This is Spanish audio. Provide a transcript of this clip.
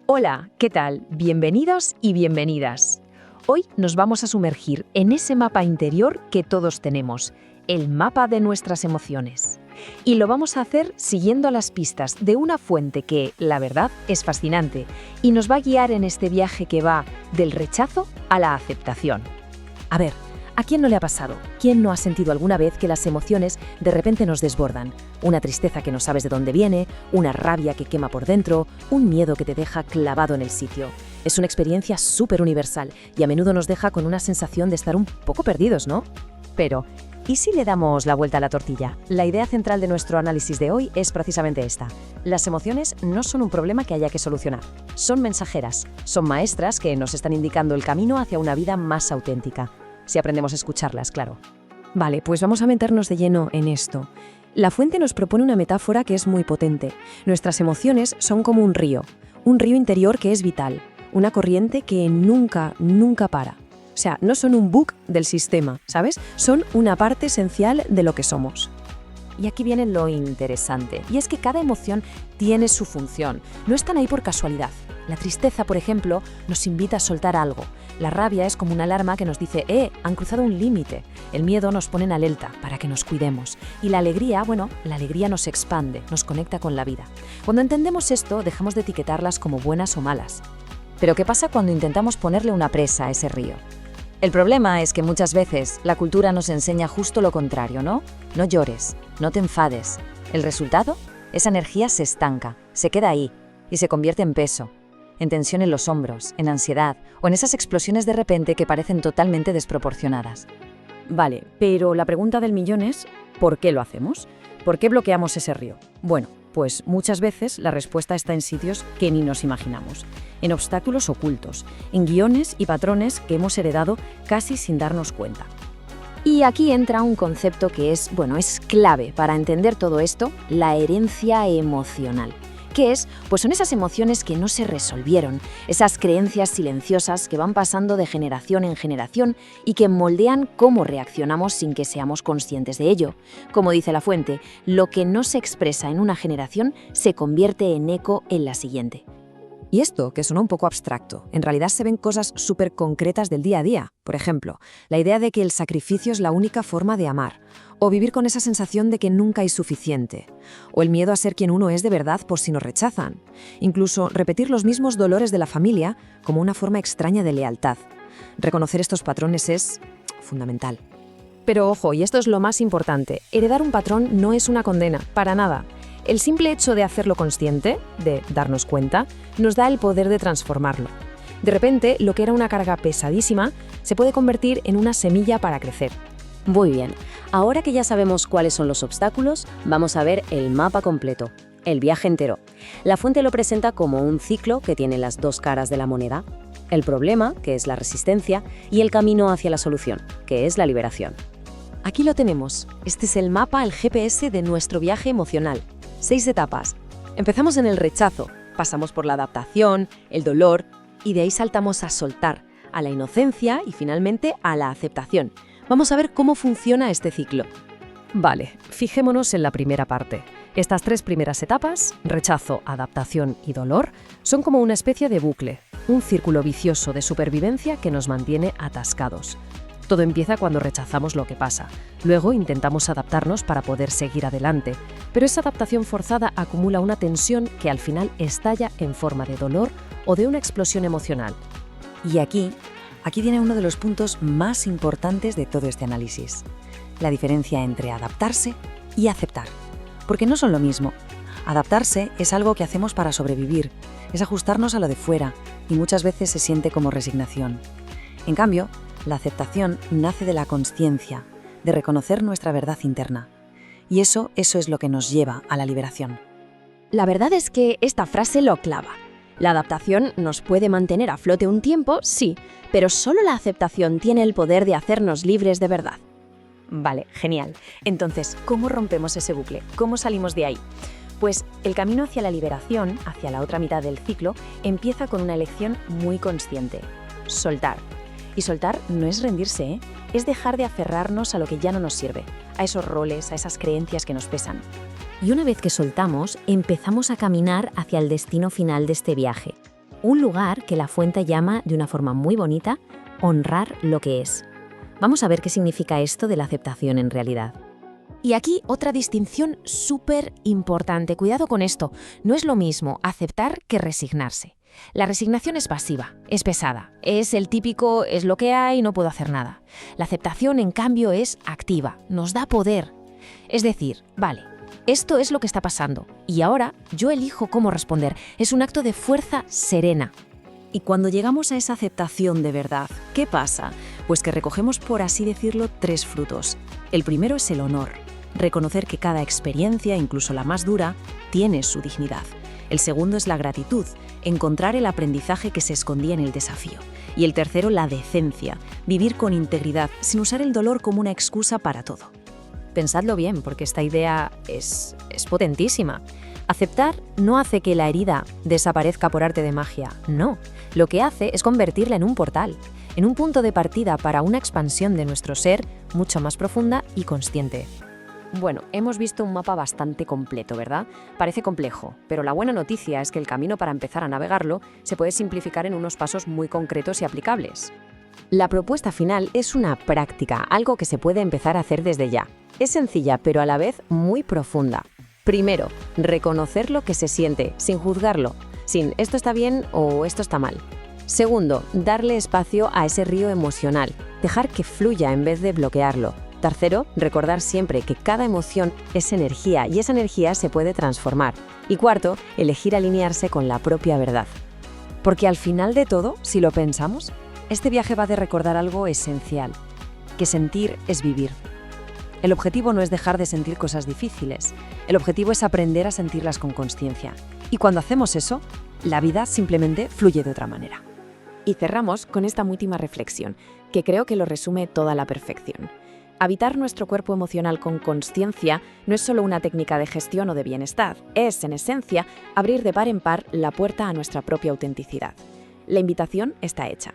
Hola, ¿qué tal? Bienvenidos y bienvenidas. Hoy nos vamos a sumergir en ese mapa interior que todos tenemos, el mapa de nuestras emociones. Y lo vamos a hacer siguiendo las pistas de una fuente que, la verdad, es fascinante y nos va a guiar en este viaje que va del rechazo a la aceptación. A ver, ¿a quién no le ha pasado? ¿Quién no ha sentido alguna vez que las emociones de repente nos desbordan? Una tristeza que no sabes de dónde viene, una rabia que quema por dentro, un miedo que te deja clavado en el sitio. Es una experiencia súper universal y a menudo nos deja con una sensación de estar un poco perdidos, ¿no? Pero, ¿y si le damos la vuelta a la tortilla? La idea central de nuestro análisis de hoy es precisamente esta. Las emociones no son un problema que haya que solucionar. Son mensajeras, son maestras que nos están indicando el camino hacia una vida más auténtica. Si aprendemos a escucharlas, claro. Vale, pues vamos a meternos de lleno en esto. La fuente nos propone una metáfora que es muy potente. Nuestras emociones son como un río interior que es vital, una corriente que nunca para. O sea, no son un bug del sistema, ¿sabes? Son una parte esencial de lo que somos. Y aquí viene lo interesante, y es que cada emoción tiene su función, no están ahí por casualidad. La tristeza, por ejemplo, nos invita a soltar algo. La rabia es como una alarma que nos dice, han cruzado un límite. El miedo nos pone en alerta para que nos cuidemos. Y la alegría, la alegría nos expande, nos conecta con la vida. Cuando entendemos esto, dejamos de etiquetarlas como buenas o malas. Pero ¿qué pasa cuando intentamos ponerle una presa a ese río? El problema es que muchas veces la cultura nos enseña justo lo contrario, ¿no? No llores, no te enfades. El resultado, esa energía se estanca, se queda ahí y se convierte en peso, en tensión en los hombros, en ansiedad o en esas explosiones de repente que parecen totalmente desproporcionadas. Vale, pero la pregunta del millón es, ¿por qué lo hacemos? ¿Por qué bloqueamos ese río? Bueno, pues muchas veces la respuesta está en sitios que ni nos imaginamos, en obstáculos ocultos, en guiones y patrones que hemos heredado casi sin darnos cuenta. Y aquí entra un concepto que es clave para entender todo esto, la herencia emocional. ¿Qué es? Pues son esas emociones que no se resolvieron, esas creencias silenciosas que van pasando de generación en generación y que moldean cómo reaccionamos sin que seamos conscientes de ello. Como dice la fuente, lo que no se expresa en una generación se convierte en eco en la siguiente. Y esto, que suena un poco abstracto, en realidad se ven cosas súper concretas del día a día. Por ejemplo, la idea de que el sacrificio es la única forma de amar, o vivir con esa sensación de que nunca hay suficiente, o el miedo a ser quien uno es de verdad por si nos rechazan. Incluso repetir los mismos dolores de la familia como una forma extraña de lealtad. Reconocer estos patrones es fundamental. Pero ojo, y esto es lo más importante, heredar un patrón no es una condena, para nada. El simple hecho de hacerlo consciente, de darnos cuenta, nos da el poder de transformarlo. De repente, lo que era una carga pesadísima se puede convertir en una semilla para crecer. Muy bien, ahora que ya sabemos cuáles son los obstáculos, vamos a ver el mapa completo, el viaje entero. La fuente lo presenta como un ciclo que tiene las dos caras de la moneda, el problema, que es la resistencia, y el camino hacia la solución, que es la liberación. Aquí lo tenemos. Este es el mapa, el GPS de nuestro viaje emocional. 6 etapas. Empezamos en el rechazo, pasamos por la adaptación, el dolor, y de ahí saltamos a soltar, a la inocencia y finalmente a la aceptación. Vamos a ver cómo funciona este ciclo. Vale, fijémonos en la primera parte. Estas 3 primeras etapas, rechazo, adaptación y dolor, son como una especie de bucle, un círculo vicioso de supervivencia que nos mantiene atascados. Todo empieza cuando rechazamos lo que pasa. Luego intentamos adaptarnos para poder seguir adelante, pero esa adaptación forzada acumula una tensión que al final estalla en forma de dolor o de una explosión emocional. Y aquí viene uno de los puntos más importantes de todo este análisis. La diferencia entre adaptarse y aceptar. Porque no son lo mismo. Adaptarse es algo que hacemos para sobrevivir, es ajustarnos a lo de fuera y muchas veces se siente como resignación. En cambio, la aceptación nace de la consciencia, de reconocer nuestra verdad interna. Y eso es lo que nos lleva a la liberación. La verdad es que esta frase lo clava. La adaptación nos puede mantener a flote un tiempo, sí, pero solo la aceptación tiene el poder de hacernos libres de verdad. Vale, genial. Entonces, ¿cómo rompemos ese bucle? ¿Cómo salimos de ahí? Pues el camino hacia la liberación, hacia la otra mitad del ciclo, empieza con una elección muy consciente: soltar. Y soltar no es rendirse, es dejar de aferrarnos a lo que ya no nos sirve, a esos roles, a esas creencias que nos pesan. Y una vez que soltamos, empezamos a caminar hacia el destino final de este viaje. un lugar que la fuente llama de una forma muy bonita honrar lo que es. Vamos a ver qué significa esto de la aceptación en realidad. Y aquí otra distinción súper importante. Cuidado con esto. No es lo mismo aceptar que resignarse. La resignación es pasiva, es pesada. Es el típico, es lo que hay, no puedo hacer nada. La aceptación, en cambio, es activa, nos da poder. Es decir, vale, esto es lo que está pasando y ahora yo elijo cómo responder. Es un acto de fuerza serena. Y cuando llegamos a esa aceptación de verdad, ¿qué pasa? Pues que recogemos, por así decirlo, 3 frutos. El primero es el honor. Reconocer que cada experiencia, incluso la más dura, tiene su dignidad. El segundo es la gratitud, encontrar el aprendizaje que se escondía en el desafío. Y el tercero, la decencia, vivir con integridad, sin usar el dolor como una excusa para todo. Pensadlo bien, porque esta idea es potentísima. Aceptar no hace que la herida desaparezca por arte de magia, no. Lo que hace es convertirla en un portal, en un punto de partida para una expansión de nuestro ser mucho más profunda y consciente. Bueno, hemos visto un mapa bastante completo, ¿verdad? Parece complejo, pero la buena noticia es que el camino para empezar a navegarlo se puede simplificar en unos pasos muy concretos y aplicables. La propuesta final es una práctica, algo que se puede empezar a hacer desde ya. Es sencilla, pero a la vez muy profunda. Primero, reconocer lo que se siente, sin juzgarlo, sin esto está bien o esto está mal. Segundo, darle espacio a ese río emocional, dejar que fluya en vez de bloquearlo. Tercero, recordar siempre que cada emoción es energía y esa energía se puede transformar. Y cuarto, elegir alinearse con la propia verdad. Porque al final de todo, si lo pensamos, este viaje va de recordar algo esencial, que sentir es vivir. El objetivo no es dejar de sentir cosas difíciles, el objetivo es aprender a sentirlas con consciencia. Y cuando hacemos eso, la vida simplemente fluye de otra manera. Y cerramos con esta última reflexión, que creo que lo resume toda la perfección. Habitar nuestro cuerpo emocional con consciencia no es solo una técnica de gestión o de bienestar, es, en esencia, abrir de par en par la puerta a nuestra propia autenticidad. La invitación está hecha.